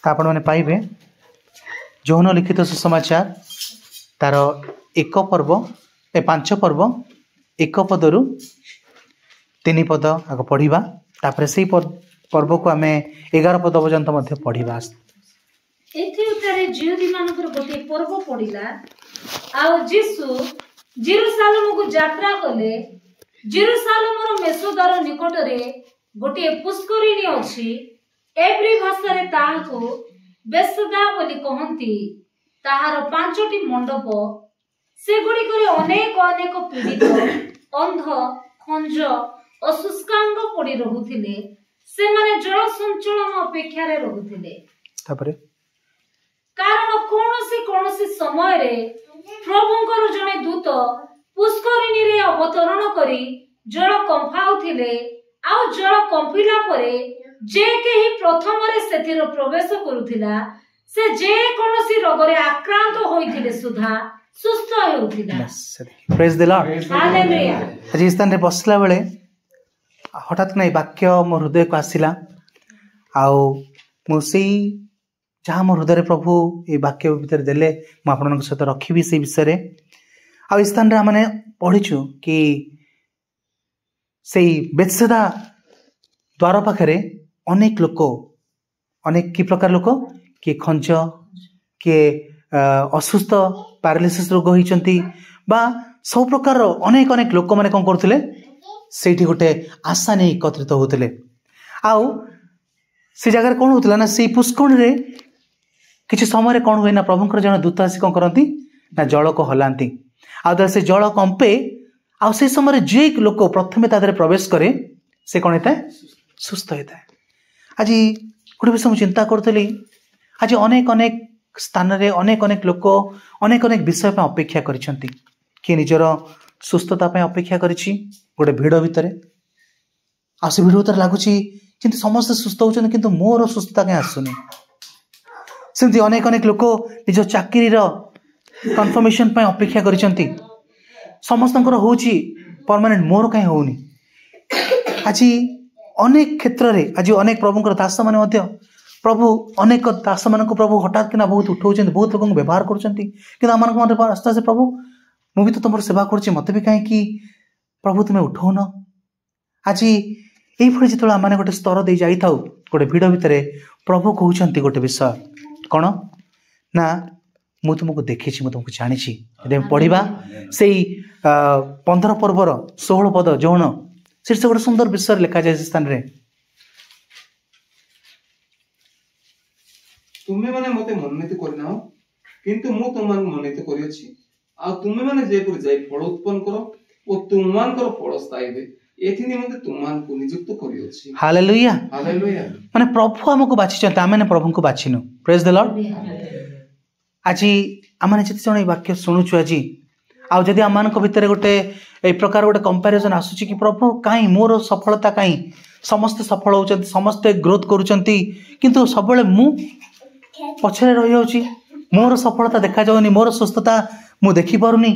आपण मैंने पाइबे यौन लिखित सुसमाचार तार एक पर्व 5 पर्व 1 पदरु 3 पद आग पढ़ा तापर से पर्व को आम 11 पद पर्यंत पढ़ा। गोटे पर्व पड़िला आ जीसु जेरूसालेम को यात्रा कले। जेरूसालेम मेसोदार निकट रे गोटे पुष्करिणी अछि। एब्री भाषा रे ताहाको बेसदा बोली कहंती। ताहार 5टी मंडप से गुडी करे अनेक अनेक पीड़ित अंध खंज असुस्कांग पड़ी रहुथिले। से माने जल संचलन अपेक्षा रे रहुथिले। तापरे कारण कोनोसी समय रे प्रभुंकर जने दूत पुष्करिणी रे अवतरण करी जल कंफाउथिले। आ जल कंपिला परे जे केही प्रथम रे सेथिर प्रवेश करूथिला से जे कोनोसी रोग रे आक्रांत होइथिले सुधा सुस्थ हेउथिला। Praise the lord hallelujah. आज इस स्थान रे बसला बेले हठात नहीं वाक्य मो हृदय को आसिला आउ मुसी जहाँ मो हृदय प्रभु ये वाक्य भीतर देले मु आपन सहित रखी से विषय रे। आ इस स्थान रे माने पढ़िछु कि सेई बेत्सदा द्वार पाखरे अनेक लोक अनेक की प्रकार लोक किए खंज किए असुस्थ पैरालिसिस रोग होइचंती बा सब प्रकार अनेक अनेक लोक माने कोन करथुले सेठी गोटे आशा नै एकत्रित होतले। आउ से जगह कोन होतला ना से पुष्करण रे किछि समय रे कोन होय ना प्रभुकर जन दूत आसी कोन करंती ना जल को हलांती। आ से जल कंपे आ से समय जे लोक प्रथमे तादरे प्रवेश करे से कोन हेता सुस्थ हेता। आज गोटे विषय चिंता करूली आज अनेक अनेक स्थान रे अनेक अनेक लोक अनेक अनेक विषय पे अपेक्षा करिसेंती। कि निजर सुस्थता पे अपेक्षा करिछि गोटे भिड़ भितर आ से भिड़ भितर लागुछि किंतु समस्त सुस्थ होचन किंतु मोर सुस्थता के आसुनी। सेमती अनेक अनेक लोक निज चाकरी रो कन्फर्मेशन पे अपेक्षा करिसेंती। समस्तंकर होछि परमानेंट मोर काहे होउनी। आज अनेक क्षेत्र रे आज अनेक प्रभुंकर दास माने मध्य प्रभु अनेक दास मानक प्रभु हठात किना बहुत उठाउछन बहुत लोक व्यवहार करछंती किंतु आमान मन रास्ता से प्रभु मु भी तो तुमर सेवा करछि मते भी काहे कि प्रभु तुमे उठाउन। आज एई फळे जितला माने गोटे स्तर दे जाई थाउ गोटे भिड भितरे प्रभु कहउछंती गोटे विषय कोन ना मु तुमको देखिछि मु तुमको जानिछि। यदि पढिबा सेई 15 पर्वर 16 पद जौन शीर्ष गोटे सुंदर विषय लिखा जाए स्थान रे तुम्हें माने मते मनोनीत करना किंतु मु तुमन मनोनीत करियछि आ तुम्हें माने जेपुर जाई फल उत्पन्न करो ओ तुमन कर फल स्थायी दे एथि निमंते तुमन को नियुक्त करियछि। Hallelujah hallelujah. माने प्रभु हमको बाछिछन आमे प्रभु को बाछिनु। Praise the Lord. आज आमे जति जण वाक्य सुनुछु आज आ जदि आमान को भितर गोटे ए प्रकार गोटे कंपैरिजन आसुची कि प्रभु काई मोर सफलता काई समस्त सफल होचंती समस्त ग्रोथ करूचंती किंतु सबले मु पछरे रहि जाउची मोर सफलता देखा जाउनी मोर सुस्थता मु देखि पारुनी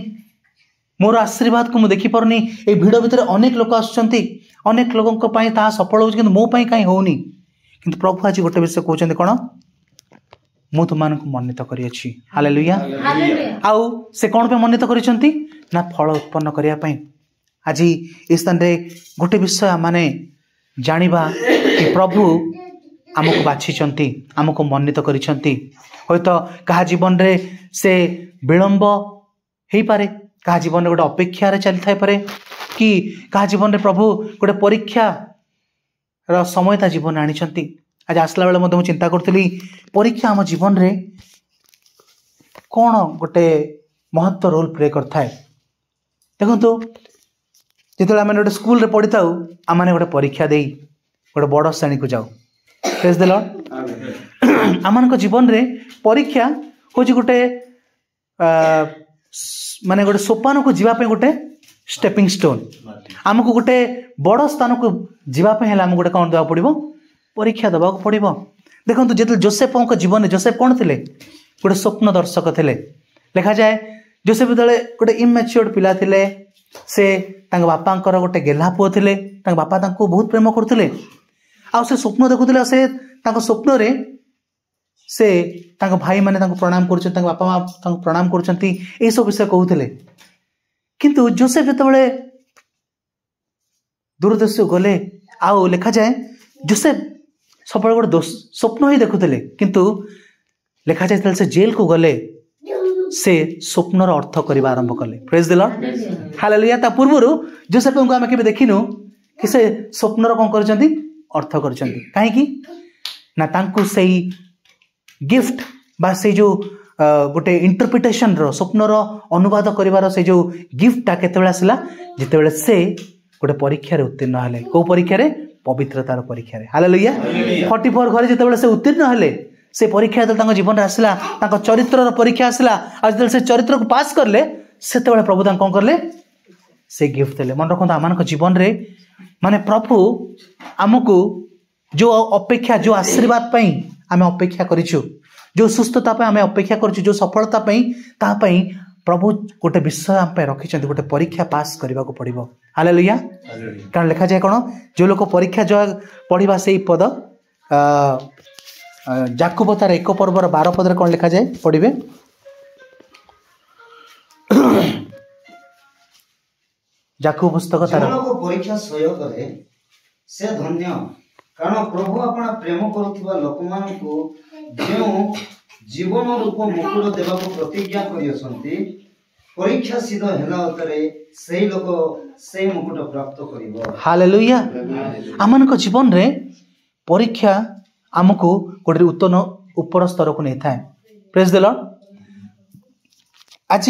मोर आशीर्वाद को मु देखि पारुनी। ए भिड भितर अनेक लोक आसुचंती अनेक लोगन को पई ता सफल होउची किंतु मो पई काई होउनी। किंतु प्रभु आज गोटे विषय कहउचंती कोन मु तुमान को मनोनीत करियछि। हालेलुया। आउ से कोन पे मनोनीत करिसंती ना फल उत्पन्न करिया पई। आज इस स्थान रे गोटे विषय माने जानिबा कि प्रभु आमको बाछिचंती आमको मनोनीत करिसंती। होयतो कहा जीवन रे से विलंब हेई पारे कहा जीवन रे गोटे अपेक्षा रे चली थाई पारे कि कहा जीवन रे प्रभु गोटे परीक्षा रो समयता जीवन आनिचंती। आज आसला बेले मु चिंता करथली परीक्षा आम जीवन रे कौन गोटे महत्व रोल प्ले करथाए। देखंतु जेतले आमे गोटे स्कूल रे पढ़ी थाउ आमाने गोटे परीक्षा देई गोटे बड़ श्रेणी को जाऊ। Praise the Lord. आमान को जीवन रे परीक्षा होची गोटे माने गोटे सोपान को जीवा पे गोटे स्टेपिंग स्टोन। आमको गोटे बड़ स्थान को जीवा पे हेला हम गोटे कोन देबा पड़िबो परीक्षा दबा पड़िबो। देखंतु जेतले जोसेफ को जीवन जोसेफ कोन थिले गोटे स्वप्न दर्शक थिले। लिखा जाए जोसेफ दले गोटे इमैच्योर्ड पिला थिले से तांग बापांकर गोटे गेल्हा पुओ थिले तांग बापा तांको बहुत प्रेम करथिले आ से स्वप्न देखुथिले से तांको स्वप्न रे से भाई माने प्रणाम कर बापा माँ प्रणाम कर सब विषय कहते किंतु जोसेफ जिते दूरदेश गले आउ लिखा जाए जोसेफ सब गोटे स्वप्न ही देखुले किंतु लिखा जाए से जेल को गले से स्वप्नर अर्थ करने आरंभ कले। Praise the lord hallelujah. ता पूर्व जोसेफ को आम के देखिनु कि से स्वप्नर कौन कर अर्थ कर कहीं ना तांकु से गिफ्ट बा से जो गोटे इंटरप्रिटेशन रो स्वप्नर अनुवाद करिवार से जो गिफ्टटा केतेबेला आसला जितेबेले से गोटे परीक्षा रे उत्तीर्ण हले। को परीक्षा रे? पवित्रतार परीक्षा रे। हालेलुया। 44 घरे जितेबेले से उत्तीर्ण हले से परीक्षा जो जीवन में आसला चरित्र परीक्षा आसला आज से चरित्र को पास करले सेतेबेले प्रभु कौन करले से गिफ्ट देले। मन रखो आम जीवन रे माने प्रभु आमको जो अपेक्षा जो आशीर्वाद पाई आम अपेक्षा करिछु जो सुस्थता आम अपेक्षा करिछु जो सफलता पाई ता पाई प्रभु गोटे विषय आम रखी गोटे परीक्षा पास करने को पड़ो। हालेलुया। कारण लिखा जाए कौन जो लोग परीक्षा जो पढ़ा से पद याकूब तार 1 पर्वर 12 पदरे कौन लिखा जाए पढ़िबे याकूब पुस्तक तार परीक्षा सह्य करे से धन्य कारण प्रभु अपना प्रेम करुवा लोक मानकु जो जीवन रूप मुकुट देवा प्रतिज्ञा करियसंती परीक्षा सिद्ध हेला उतरे सही लोक से मुकुट प्राप्त करिवो। हालेलुया। आमनक जीवन रे परीक्षा आमको गोटे उत्तम ऊपर स्तर को नहीं था। Praise the Lord. आज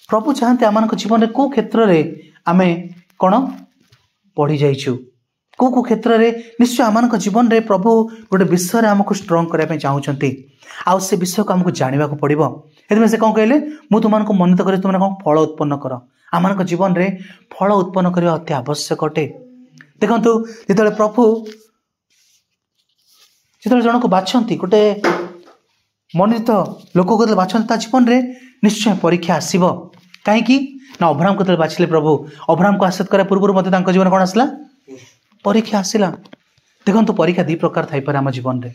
प्रभु चाहते आम जीवन में कौ क्षेत्र में आम कौन पढ़ी जाइछु को क्षेत्र में निश्चय आम जीवन में प्रभु गोटे विषय आमको स्ट्रंग करने चाहते आउ से विषय को आमको जानवा पड़ो। ये से कौन कहले मुझे तुमको मनित कर तुम कौन फल उत्पन्न कर आम जीवन में फल उत्पन्न करने अति आवश्यक अटे। देखु जो प्रभु जो जन को बाछंती गोटे मनित लोक को बाछंती जीवन में निश्चय परीक्षा आसब कहीं ना अब्राहम को बाछिले प्रभु अब्राहम को आशीर्वाद करा पूर्व मत जीवन कौन आसला परीक्षा आसला। देखो परीक्षा 2 प्रकार थाई पर आम जीवन में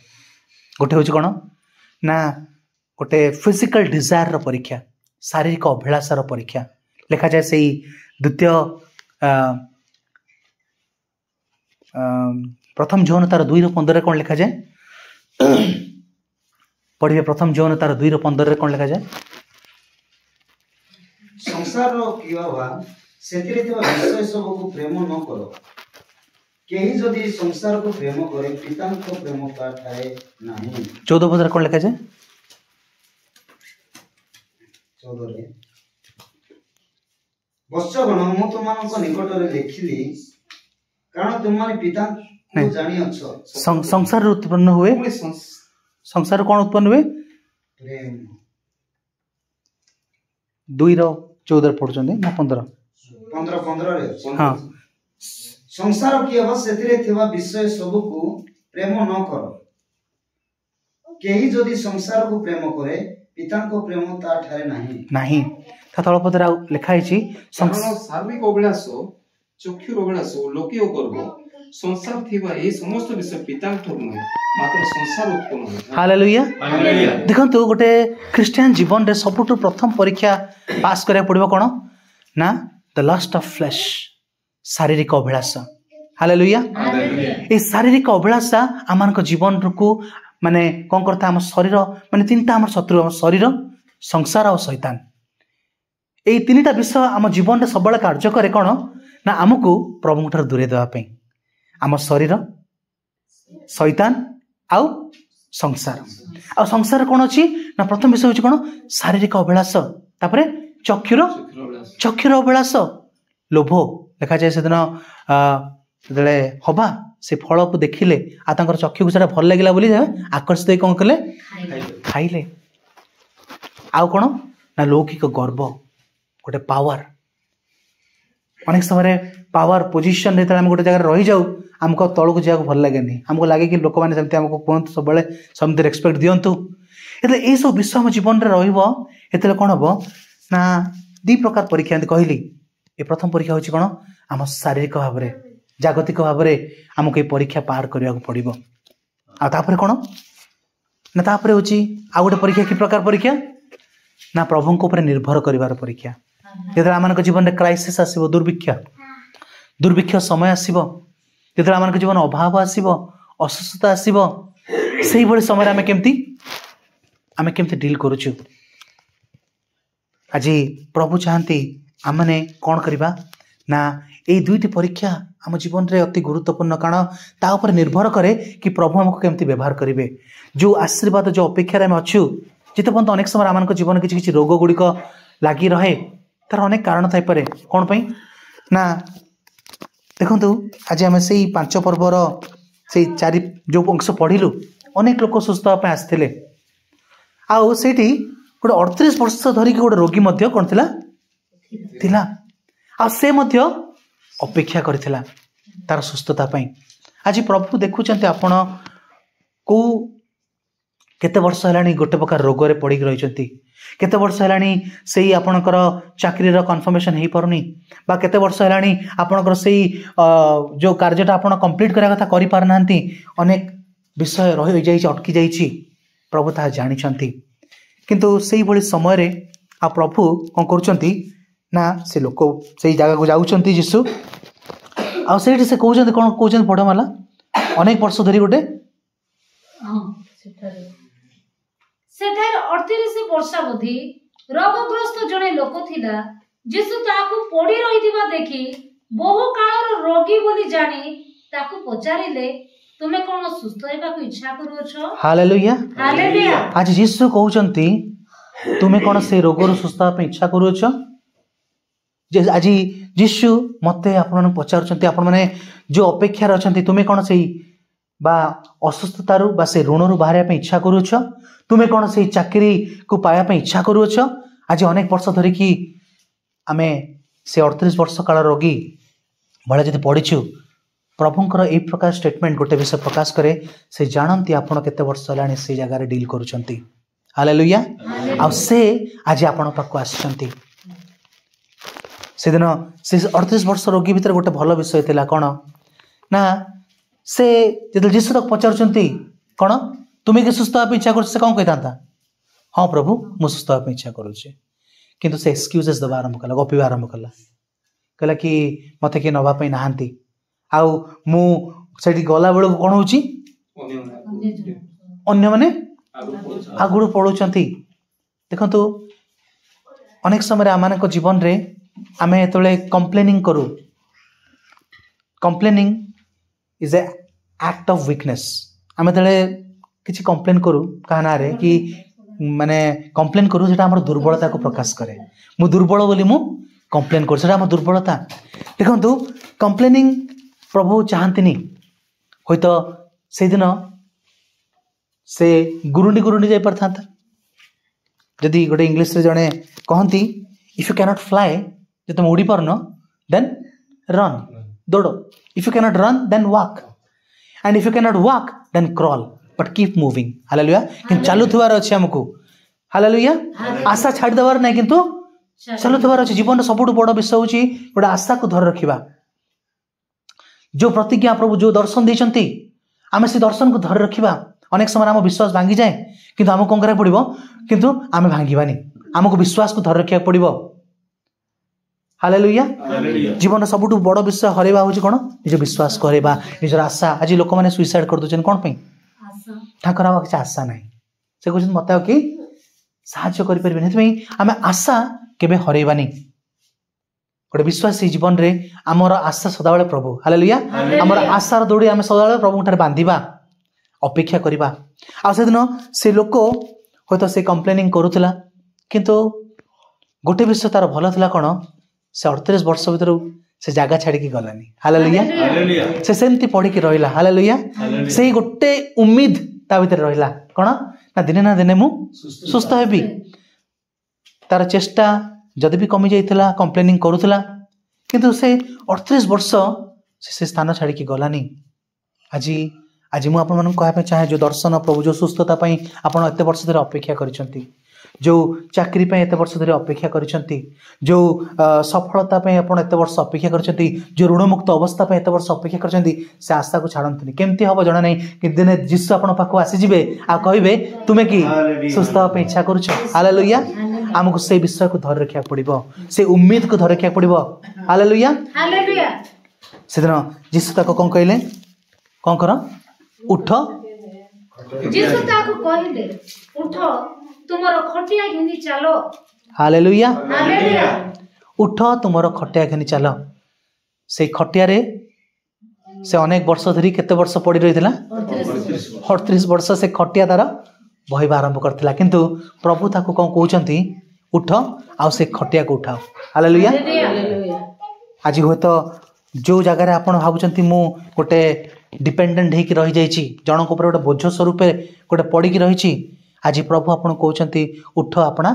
गोटे हूँ कौन ना गोटे फिजिकल डिजायर परीक्षा शारीरिक अभिलाषार परीक्षा लिखा जाए से द्वितीय प्रथम जौन तार 2:15 कौन लिखा जाए पढ़िए प्रथम जौन तार 2:15 कौन लिखा जाए संसार सेतिरे विषय सब को प्रेम न करो केही जदि संसार को प्रेम करे पिता को प्रेम पाठाए नहीं। 14 पद कौन लिखा जाए 14 रे बच्चगण मु तुमମାନଙ୍କ निकटरे लिखिली कारण तुमମାନେ पिता को जानि अछो। संसार उत्पन्न हुए संसार कौन उत्पन्न हुए प्रेम 2:14 पढ़ुचंदे ना 15 रे हां संसार की हवा सेतिरे थिबा विषय सब को प्रेम न करो केही जदि संसार को प्रेम करे पिता को प्रेम ता ठारे नहीं ता तळ पदरा लिखा है शारीरिक अभिलाष चक्षुर अभिलाष लोकीय गर्व संसार थिबा ए समस्त विषय पिता ठर नहीं मात्र संसार उत्पन्न होय। हालेलुया। देखंतु गोटे क्रिश्चियन जीवन रे सबटु प्रथम परीक्षा पास करिया पड़िबो कोन ना द लस्ट ऑफ फ्लेश शारीरिक अभिलाष। हालेलुया। ए शारीरिक अभिलाष आमनक जीवन को माने कौन करता आम शरीर माने 3टा आम शत्रु आम शरीर संसार और शैतान ए 3टा विषय आम जीवन में सब कार्य करे कौन ना आमको प्रभु ठार दूरे देवाई आम शरीर शैतान आउ संसार आ संसार कौन अच्छी ना प्रथम विषय हूँ कौन शारीरिक अभिलाष तापर चक्षुर अभिलाष लोभ लिखा जाए से दिन जो हवा से फल को देखिले आ चक्षु को भल लगे बोली आकर्षित कौन कले खाइले आउ कौन ना लौकिक गर्व गोटे पावर अनेक समय पावर पोजिशन गोटे जगह रही जाऊ आमको तौक जावाक भल लगे आमको लगे कि लोक मैंने कहते सब समझे रेस्पेक्ट दिंतु ये सब विषय आम जीवन में रही कौन हम ना 2 प्रकार परीक्षा कहली ये प्रथम परीक्षा हूँ कौन आम शारीरिक भाव में जागतिक भाव में आमको ये परीक्षा पार करने को पड़ो आपर कौन ना तापर होची आ गोटे परीक्षा कि प्रकार परीक्षा ना प्रभु ऊपर निर्भर करिवार परीक्षा जेते आम जीवन में क्राइसिस आसीबो दुर्भिक्ष समय आसीबो जेते आम जीवन अभाव आसीबो असुस्थता आसीबो सेही भली समय आमे केमती डील करूछु आज प्रभु चाहती आमने कौन करवा ना ये दुईटी परीक्षा आम जीवन में अति गुरुत्वपूर्ण कारण ता ऊपर निर्भर करे कि प्रभु हमको केमती व्यवहार करेंगे जो आशीर्वाद जो अपेक्षा आम अच्छु जिते पर्यंत अनेक समय आम जीवन किसी रोग गुड़िक लगी रहे तार अनेक कारण थाईपे कौन पाई ना देखु आज आम से 5 पर्वर से 4 जो अंश पढ़िलु अनेक लोक सुस्थ होगा आसते आउ से गोटे 38 वर्ष धरिकी गोटे रोगी कौन थिला आ से अपेक्षा करथिला तार सुस्थता पाई आज प्रभु देखुचंते आपण को केते वर्ष हेलानी गोटे प्रकार रोग रे पड़ी रहिचंती केते वर्ष हेलानी सेही आपणकर चाकरी रो कन्फर्मेशन हेई परनी बा केते वर्ष हेलानी आपणकर सेही जो कार्यटा आपण कंप्लीट करा कथा करि पार नांती अनेक विषय रहि जाई अटकी जाईची प्रभु ता जानिचंती किंतु सेही भली समय रे आ प्रभु कोन करूचंती ना से लोक से जगह को जाऊँच जीशु आठ से कहते कौन कहते पढ़ माला अनेक वर्ष धरी गोटे 38 वर्ष अवधि रोगग्रस्त जड़े लोक थिला जीशु ताकू पड़ी रही देखी बहु काल रोगी बोली जानी ताकू पचारिले तुमे कौन सुस्थ होगा इच्छा करूछो हालेलुया हालेलुया आज जीशु कहउचंती तुमे कौन से रोगर सुस्थ होगा इच्छा करूछो आज जीशु मते आपण पचारुचंती आपण माने जो अपेक्षा अच्छा तुम्हें कौन से बा असुस्थतारू बा से ऋणरू बाहर इच्छा करूछ तुम्हें कौन से चाकरी को पाया इच्छा करूछ आज अनेक वर्ष धरिकी आमे से 38 वर्ष काल रोगी भाया जब पढ़ीचु प्रभुंकर ए प्रकार स्टेटमेंट गोटे विषय प्रकाश करे से जानती आपण केते वर्ष हेलानी से जगह डील करूचंती हालेलुया आ से आज आपण पाखु आछंती से दिन से 38 वर्ष रोगी भितर गोटे भल विषय थिला कौन ना से जो जीशु तक पचारुचंती कौन तुम्हें कि सुस्थ होगा इच्छा कर कौन कही हाँ प्रभु मुझे सुस्थ होगा इच्छा करुचे किंतु से एक्सक्यूजेस देवा आरंभ कला गपिवा आरंभ कला कहला कि मत किए नापी नहांती आउ मुझे गला बेलू कौन हो अन्य माने आगुड़ पड़ुचंती देखंतु अनेक समय आम जीवन रे आमे एतले कंप्लेनिंग करू complaining is a act of weakness आमे तले किछि कंप्लेन करू कहना रे कि माने कंप्लेन करू जेटा हमर दुर्बलता को प्रकाश करे मु दुर्बल बोली मु कंप्लेन करू सेटा हमर दुर्बलता देखंतु कंप्लेनिंग प्रभु चाहंतिनी होइतो से दिन से गुरुंडी जाई परथांता जदि गोटे इंग्लिश रे जणे कहंती if you can not fly जो तुम उड़ी पार देन रन दौड़ if you can not run then walk and if you can not walk then crawl but keep moving hallelujah कि चलुथबार अछि हमकु हालेलुया आशा छाड़ देबार नै किंतु चलुथबार अछि जीवन सबुठ बड़ विषय होछि गोटे आशा को धर रखिबा जो प्रतिज्ञा प्रभु जो दर्शन देइचंती आमे से दर्शन को धर रखिबा अनेक समय आम विश्वास भांगी जाए किंतु आम कौन करा पड़ो किंतु आमे भांगीबानी आमको विश्वास को धर रखा पड़ो हालेलुया जीवन सबुठ बड़ विषय हरवा हूँ कौन निज विश्वास को हरवा निजर आशा आज लोक मैंने सुइसाइड कर दूसरे कौन किसी आशा ना से कहते मत कि साहाय्य करें आम आशा केबे हरवानी गोटे विश्वास जीवन रे आमर आशा सदाबले प्रभु हालेलुया आमर आशार दौड़ी आम सदाबले प्रभु बांधिबा अपेक्षा करवा आ से दिन से लोक हयतो से कंप्लेनिंग करूला किंतु गोटे विषय तार भल थिला कौन से 38 वर्ष भीतर से जगह छाड़ी गलानी हालेलुया से सेमती पढ़ी रहिला हालेलुया से गोटे उम्मीद ता भीतर रहिला कौन ना दिने मु सुस्थ हेबी तार चेष्टा जदि भी कमी जाइथिला कंप्लेनिंग करूला किंतु से 38 वर्ष से स्थान छाड़ी गलानी आज आज मुझे कहना चाहे जो दर्शन प्रभु जो सुस्थता आपड़ एत वर्ष धरे अपेक्षा करिसंती जो चाकरी एत वर्ष धरे अपेक्षा करिसंती जो सफलता आपड़ एत वर्ष अपेक्षा करिसंती जो ऋणमुक्त अवस्था एत वर्ष अपेक्षा करिसंती से आशा को छाड़तुनि केमती हम जना नहीं कि दिने जीशु आपण पाखु आसीजिबे आ कहिबे तुम्हें कि सुस्थ होगा इच्छा करुछ हालेलुया आमको से विषय को धर रखा पड़ो से उम्मीद को धर रखा पड़ो हालेलुया हालेलुया से दिन जीसु ताको कौन कहले कौन कर उठ जीसु ताको कहले उठ तुमरो खटिया घिनी चलो हालेलुया हालेलुया उठ तुमरो खटिया घिनी चलो से खटिया रे से अनेक वर्ष धरी केते वर्ष पड़ी रही 38 वर्ष से खटिया तार बहिबा आरंभ करथिला किंतु प्रभु ताको कौन कहउचंती उठ आ से खटिया को उठाओ हालेलुया आज हुए तो जो जगह आपण भावुचंती मु गोटे डिपेंडेंट होकर रही जाइछि जनक ऊपर गोटे बोझ स्वरूप गोटे पड़ी रही आज प्रभु आपण कहउचंती उठ आपना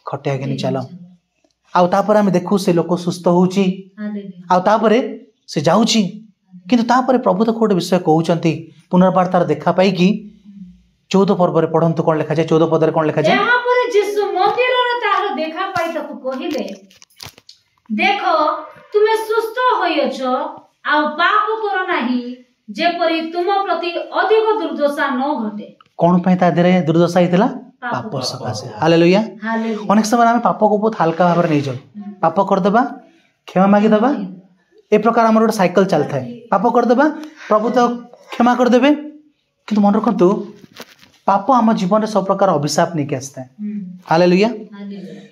खटिया घिनी चलो आउ तापर आमे देखु से लोक सुस्थ होउची आउ तापर से जाउची किंतु तापर प्रभु तो गोटे विषय कहउचंती पुनर्बार तार देखा पाई कि 14 पर्व रे पढ़ंतु कोन लिखा जाय 14 पद रे कोन लिखा जाय यहाँ पर यीशु मंदिर रे तार देखा पाई ताको कहिले देखो तुमे सुस्थ होइछो आ पाप करो नाही जेपरि तुम प्रति अधिक दुर्दशा न घटे कोन पय ता देरे दुर्दशा हितला पाप सकासे हालेलुया अनेक समय आमे पाप को बहुत हल्का भाव रे नै जाऊ पाप कर देबा क्षमा मागी देबा ए प्रकार हमर गोटे साइकिल चलता है पाप कर देबा प्रभु तो क्षमा कर देबे किंतु मन रखंतु पाप आम जीवन में सब प्रकार अभिशाप नहीं आसता है हालेलुया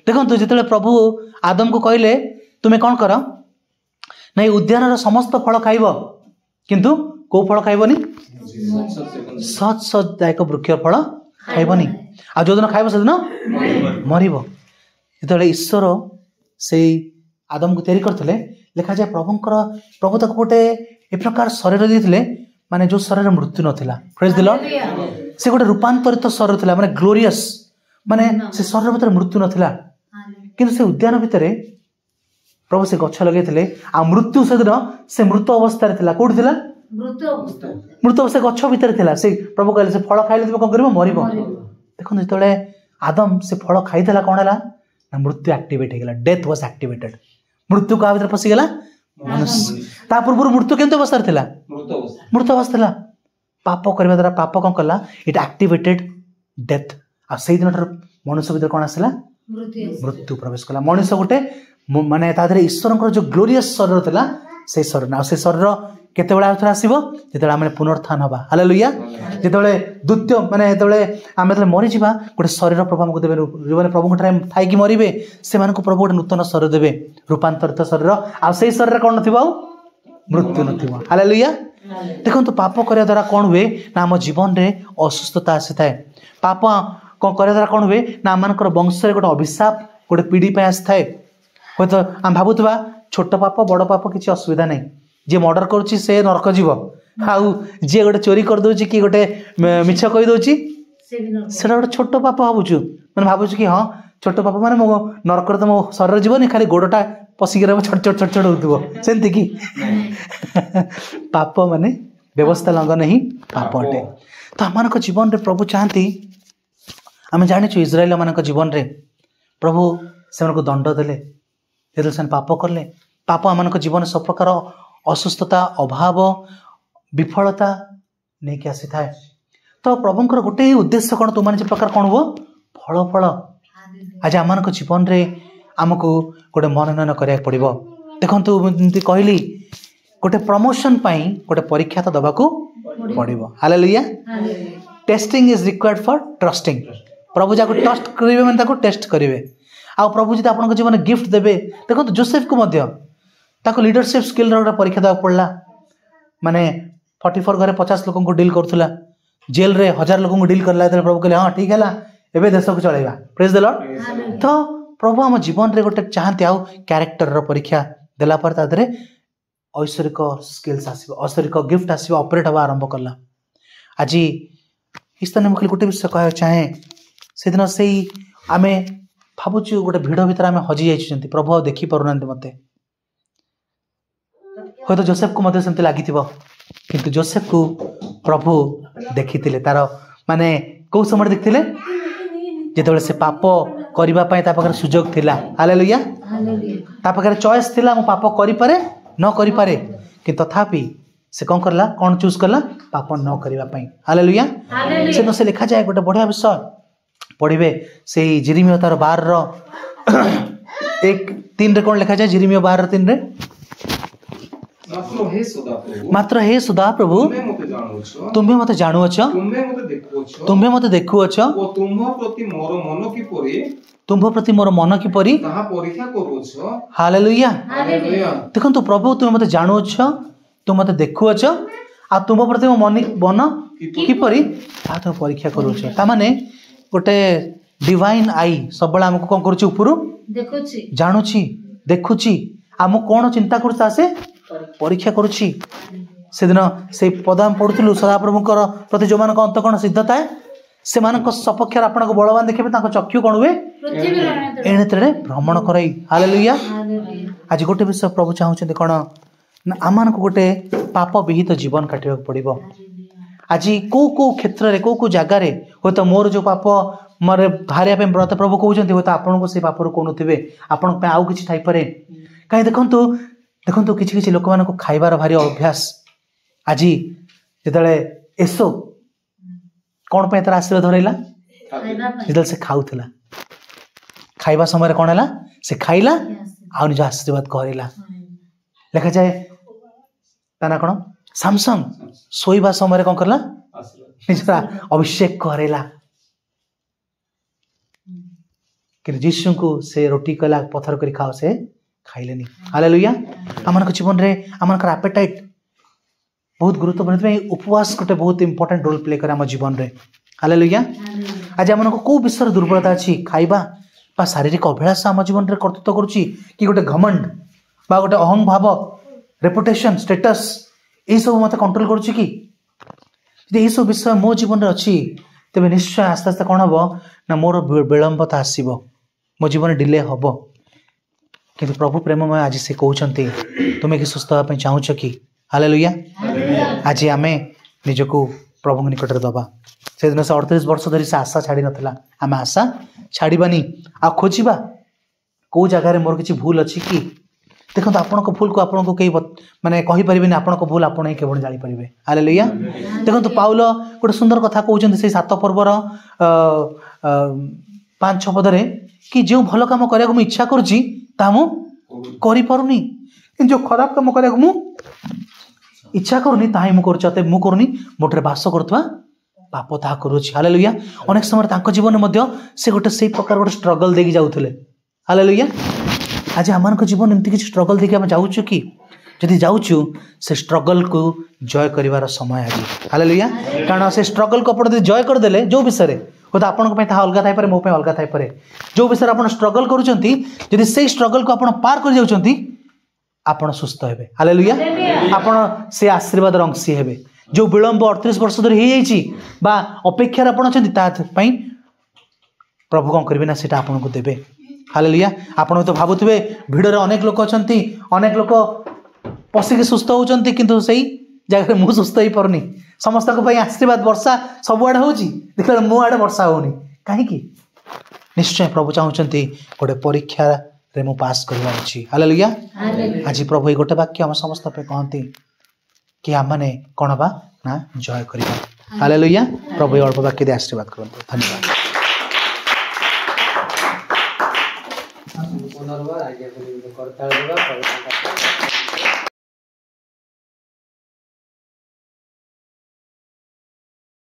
देखो जिते प्रभु आदम को कहले तुम्हें कौन कर नहीं उद्यान समस्त फल खाइब किंतु को फल खाइबनी सच सचदायक वृक्ष फल खाइबनी आ जो दिन खाइब से दिन मरिब जिते ईश्वर से आदम को तैयारी करते लिखा जाए प्रभु तक गोटे ए प्रकार शरीर देते माने जो शरीर मृत्यु नथिला प्रेज द लॉर्ड से गोटे रूपांतरित शरीर थिला माने ग्लोरियस माने से शरीर भीतर मृत्यु नथिला किंतु से उद्यान भितर प्रभु से गछ लगेथिले आ मृत्यु से दिन से मृत अवस्था थिला कोड थिला मृत अवस्था गछ भितर थिला से प्रभु कहले से फल खाइले तुम कोन करबो मरिबो देखो जेतले आदम से फल खाइथला कोन हला ना मृत्यु एक्टिवेट हे गेला डेथ वाज एक्टिवेटेड मृत्यु का भीतर पसी गेला मनुष्य ता पूर्व मृत्यु केंत अवस्था थिला मृत अवस्था थिला पाप करबा द्वारा पाप कौन कला इट एक्टिवेटेड डेथ आ से दिन मनुष्य भीतर कौन आसला मृत्यु प्रवेश कला मनुष्य गोटे माने तादरे ईश्वर जो ग्लोरियस शरीर थिला से शरीर ना से शरीर केते बेला आथरा आसीबो जेतेला आमे पुनरुत्थान हबा हालेलुया जेतेले द्वितीय माने जेतेले आमे जेतेले मरि जिबा गोटे शरीर प्रभु हमको देबे माने प्रभु कोठारे थाई कि मरिबे से मानको प्रभु गोटे नूतन शरीर देबे रूपांतरित शरीर आ से शरीर कोन नथिबो मृत्यु नथिबो हालेलुया देखो तो पाप करने द्वारा कौन हुए ना आम जीवन रे असुस्थता आसी थाए पाप कौन करने द्वारा कौन हुए ना आम वंश गोटे अभिशाप गोटे पीढ़ी पे आसी थाए हूँ तो आम भावुवा छोट पाप बड़ पाप किसी असुविधा नहीं जी मर्डर करुच्ची से नरक जीव आउ जी गोटे चोरी करदे कि गोटे मिछ कहीदे से गोटे छोट पाप भावुचु मैंने भावुँ कि हाँ छोट पाप माने मो नरक तो मो शरीर जीवन खाली गोड़टा पशिक छट छट छट छट होतुबो सेंती की पाप माने व्यवस्था लंघन ही पाप अटे तो आम जीवन रे प्रभु चाहती आम जानी इज्राएल मान जीवन रे प्रभु से दंड देले से पाप करले पाप आम जीवन सब प्रकार असुस्थता अभाव विफलता नहीं कि आसी थाए तो प्रभुंकर गोटे ही उद्देश्य कौन तुम मैंने प्रकार कौन हो फल फल आज आम जीवन रे आमको गोटे मनोनयन कराया पड़ो देखो कहली गोटे प्रमोशन पाई गोटे परीक्षा तो दबाको पड़ो hallelujah testing is required for trusting प्रभु जाको ट्रस्ट करेंगे मैंने ताको टेस्ट करेंगे आ प्रभु जी आपन जीवन गिफ्ट देवे देखो जोसेफ को ताको लीडरशिप स्किल गोटे परीक्षा देवा पड़ा माने 44 घरे 50 लोक को डील करूला जेल रे 1000 लोक को डील करला प्रभु कहले हाँ ठीक है एबे देश को चलेगा प्रेज द लॉर्ड तो प्रभु आम जीवन रे गोटे चाहते आउ क्यारेक्टर रो परीक्षा देला पर तादरे ऐश्वरिक स्किल्स आसीबो ऐश्वरिक गिफ्ट आसीबो ऑपरेट हवा आरंभ करला आज इस तरह मुझे गोटे विषय कह चाहे से दिन से आमे भावुचु गोटे भिड़ भीतर आमे हजि जाइछन्ती प्रभु आ देखि पारुनांती मते हो तो जोसेफ को मते सेमते लागिथिबो किंतु जोसेफ को प्रभु देखिथिले तार माने को समय देखिथिले जेतेबेले से पाप करबा पई ता पाखर सुजोग थिला हालेलुया ता पाखर चॉइस थिला मो पाप करि पारे न करि पारे कि तथापि से कौन करला कौन चूज करला पाप न करबा पई हालेलुया से न से लिखा जाए गोटे बढ़िया विषय पढ़िबे से जिरिमिया तार 12 रो 1:3 रे कौन लिखा जाए जिरिमिया 12:3 रे मात्र हे सुधा प्रभु तुम्हें मते जानुअछ तुम्हें मते देखुअछ तुम प्रति मोर मन किपरि हालेलुया देखंतु प्रभु तुम मते जानुअछ तुम मते देखुअछ आ तुम प्रति मो मन किपरि आ तो परीक्षा करूछ ता माने गोटे डिवाइन आई सबला हमको कोन करूछ ऊपर देखुची जानुची देखुची हम कोन चिंता करूछ तासे परीक्षा करूची से दिन से पदाम पढुथलु सदाप्रभुकर प्रति जो मान अंत कोन सिद्धता है से मानक सपक्ष आपण को बलवान देखबे ताको चक्षु कोन हुए एणे तेरे भ्रमण करई हालेलुया आज गोटे विषय प्रभु चाहउछन कोन आमान को गोटे पाप विहित जीवन काटिबा पड़िबो आज को क्षेत्र रे को जगह रे हो तो मोर जो पाप मारे भारिया पे व्रत प्रभु कहउछन हो तो आपण को से पाप रो कोन थिबे आपण पे आउ किछि थाई परे काई देखंतु किछि लोक मान को खाइबार भारी अभ्यास आज जेतले एसो कौन पे तार आशीर्वाद धरैला जेतले से खाउथला खाइबा समय कौन है से खाइला आ निज आशीर्वाद करैला लिखा जाए ता कौन सामसन सोईबा समय कौन करला निज अभिषेक करेला कि यीशु को से रोटी कला पत्थर करी खाओ से खाइलेनी हालेलुया आमान जीवन रे आमान एपेटाइट बहुत गुरुत्वपूर्ण उपवास गोटे बहुत इंपोर्टेंट रोल प्ले करे आम जीवन रे हालेलुया आज आम को विषय दुर्बलता अच्छी खाइबा बा शारीरिक अभिलाष आम जीवन रे कर्तृत्व करुच्ची कि गोटे घमंड बा गोटे अहं भाव रेपुटेशन स्टेटस यही सब मत कंट्रोल करुच्ची कि यही सब विषय मो जीवन रे अच्छी तेज निश्चय आस्ते आस्ते कौन हम ना मोर विलंबता आसब मो जीवन डिले हम किंतु प्रभु प्रेममय आज से कहते तुम्हें कि सुस्थ होगा चाहूच कि हालेलुया आज आमे निजको प्रभु निकट में दबा से दिन से 38 वर्ष धरी से आशा छाड़ी नथिला आमे आशा छाड़बानी आ खोजिबा को जगह मोर किसी भूल अच्छी कि देखो आपण भूल को आपको कई माने कहि परिबेनी आपण भूल आपण ही केवल जानि परिबे हालेलुया देखो पाउल गोटे सुंदर कथा कहउछन्ती से 7 पर्वर 5-6 पद रे कि जो भल काम करिया को इच्छा करछि ता मु करि पारुनी जो खराब काम करिया को मु इच्छा करूनी ताही मु करछते मु करूनी मोटरे बास करथवा पाप ता करूछि हालेलुया अनेक समय तांको जीवन में मध्य से गोटे से प्रकार गोटे स्ट्रगल देकी जाउथले हालेलुया आज आमान को जीवन एमती किसी स्ट्रगल देखिए आम जाऊँ कि जदि जाऊँ से स्ट्रगल को जय करिवार समय आज हालेलुया कारण से स्ट्रगल को आप जय करदेले जो विषय हो तो आपन अलग थाई पारे मो पे अलग थाई पारे जो विषय आप स्ट्रगल करूछंती जदि से स्ट्रगल को आप पार कर जाउछंती आपण सुस्थ हेबे हालेलुया आपण से आशीर्वाद अंशी हेबे जो विलंब 38 वर्ष धरि हे जाइछि बा अपेक्षा आपण अछंती ता पई प्रभु कोन करबे ना सेटा आपन को देबे हालेलुया आपण तो भाबुथिबे भिडर अनेक लोक अछंती अनेक लोक पसिके सुस्थ होउछंती किंतु सही जगह मु सुस्थ ही परनी समस्त को पई आशीर्वाद वर्षा सब आडे होउची देखला मु आडे वर्षा होउनी काहे की निश्चय प्रभु चाहउछंती गोटे परीक्षा रे मु पास करबा अछि हालेलुया आज प्रभु गोटे वाक्य हम समस्त पे कहंती कि हम माने कोन बा ना जय करबा हालेलुया प्रभु अल्प वाक्य दे आशीर्वाद करंतु धन्यवाद पुनर्बार आज्ञा करता